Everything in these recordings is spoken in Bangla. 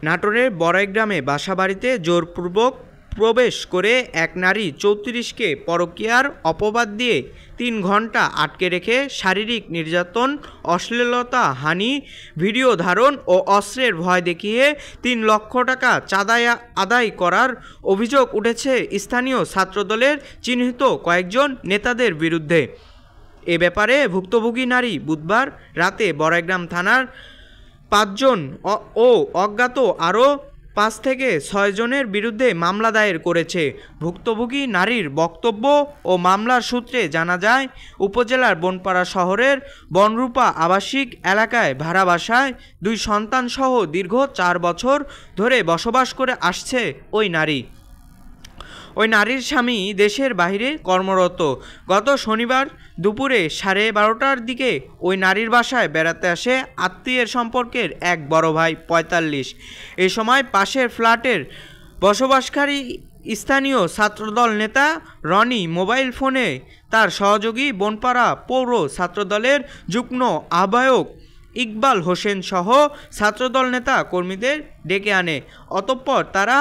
নাটোরের বড়াইগ্রামে বাসাবাড়িতে জোরপূর্বক প্রবেশ করে এক নারী ৩৪কে পরকীয়ার অপবাদ দিয়ে ৩ ঘণ্টা আটকে রেখে শারীরিক নির্যাতন, অশ্লীলতা, হানি, ভিডিও ধারণ ও অস্ত্রের ভয় দেখিয়ে ৩ লক্ষ টাকা চাঁদা আদায় করার অভিযোগ উঠেছে স্থানীয় ছাত্রদলের চিহ্নিত কয়েকজন নেতাদের বিরুদ্ধে। এ ব্যাপারে ভুক্তভোগী নারী বুধবার রাতে বড়াইগ্রাম থানার ৫ জন ও অজ্ঞাত আরও ৫ থেকে ৬ জনের বিরুদ্ধে মামলা দায়ের করেছে। ভুক্তভোগী নারীর বক্তব্য ও মামলার সূত্রে জানা যায়, উপজেলার বনপাড়া শহরের বনরূপা আবাসিক এলাকায় ভাড়া বাসায় ২ সন্তানসহ দীর্ঘ ৪ বছর ধরে বসবাস করে আসছে ওই নারী। ওই নারীর স্বামী দেশের বাইরে কর্মরত। গত শনিবার দুপুরে 12:30টার দিকে ওই নারীর বাসায় বেড়াতে আসে আত্মীয়ের সম্পর্কের এক বড় ভাই ৪৫। এ সময় পাশের ফ্ল্যাটের বসবাসকারী স্থানীয় ছাত্রদল নেতা রনি মোবাইল ফোনে তার সহযোগী বনপাড়া পৌর ছাত্রদলের যুগ্ম আহ্বায়ক ইকবাল হোসেন সহ ছাত্রদল নেতা কর্মীদের ডেকে আনে। অতঃপর তারা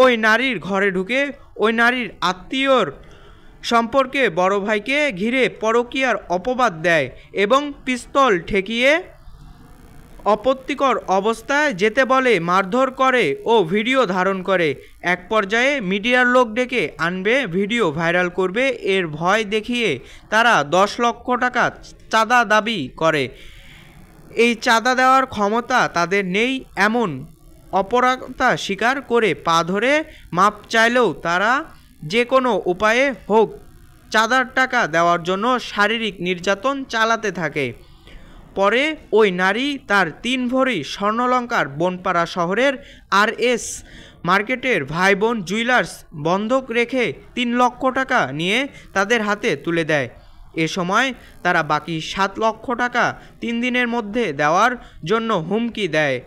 ওই নারীর ঘরে ঢুকে ওই নারীর আত্মীয়র সম্পর্কে বড় ভাইকে ঘিরে পরকীয়ার অপবাদ দেয় এবং পিস্তল ঠেকিয়ে আপত্তিকর অবস্থায় যেতে বলে, মারধর করে ও ভিডিও ধারণ করে। এক পর্যায়ে মিডিয়ার লোক ডেকে আনবে, ভিডিও ভাইরাল করবে, এর ভয় দেখিয়ে তারা ১০ লক্ষ টাকা চাঁদা দাবি করে। এই চাঁদা দেওয়ার ক্ষমতা তাদের নেই এমন অপরাধতা স্বীকার করে পা ধরে মাপ চাইলেও তারা যে কোনো উপায়ে হোক চাঁদার টাকা দেওয়ার জন্য শারীরিক নির্যাতন চালাতে থাকে। পরে ওই নারী তার ৩ ভরি স্বর্ণালংকার বনপাড়া শহরের RS মার্কেটের ভাই বোন জুয়েলার্স বন্ধক রেখে ৩ লক্ষ টাকা নিয়ে তাদের হাতে তুলে দেয়। এ সময় তারা বাকি ৭ লক্ষ টাকা ৩ দিনের মধ্যে দেওয়ার জন্য হুমকি দেয়।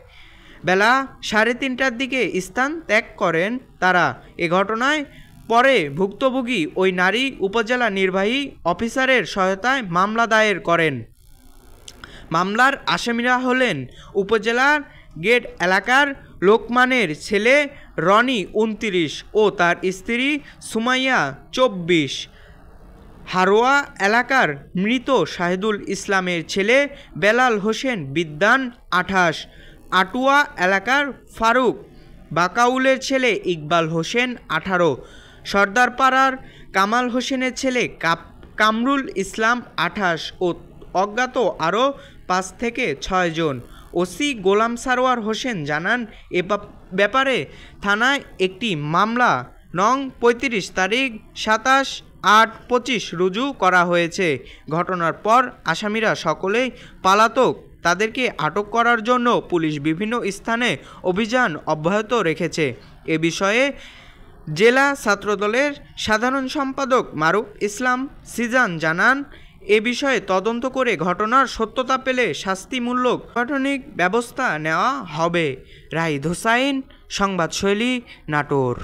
বেলা ৩:৩০টার দিকে স্থান ত্যাগ করেন তারা। এ ঘটনায় পরে ভুক্তভোগী ওই নারী উপজেলা নির্বাহী অফিসারের সহায়তায় মামলা দায়ের করেন। মামলার আসামিরা হলেন উপজেলার গেট এলাকার লোকমানের ছেলে রনি ২৯ ও তার স্ত্রী সুমাইয়া ২৪, হারোয়া এলাকার মৃত শাহিদুল ইসলামের ছেলে বেলাল হোসেন বিদ্যান ২৮, আটুয়া এলাকার ফারুক বাকাউলের ছেলে ইকবাল হোসেন ১৮, সর্দারপাড়ার কামাল হোসেনের ছেলে কামরুল ইসলাম ২৮ ও অজ্ঞাত আরও ৫ থেকে ৬ জন। ওসি গোলাম সারোয়ার হোসেন জানান, এ ব্যাপারে থানায় একটি মামলা নং ৩৫ তারিখ ২৭/৮/২৫ রুজু করা হয়েছে। ঘটনার পর আসামিরা সকলেই পলাতক। তাদেরকে আটক করার জন্য পুলিশ বিভিন্ন স্থানে অভিযান অব্যাহত রেখেছে। এ বিষয়ে জেলা ছাত্রদলের সাধারণ সম্পাদক মারুফ ইসলাম সিজান জানান, এ বিষয়ে তদন্ত করে ঘটনার সত্যতা পেলে শাস্তিমূলক সাংগঠনিক ব্যবস্থা নেওয়া হবে। রাহিদ হোসাইন, সংবাদশৈলী, নাটোর।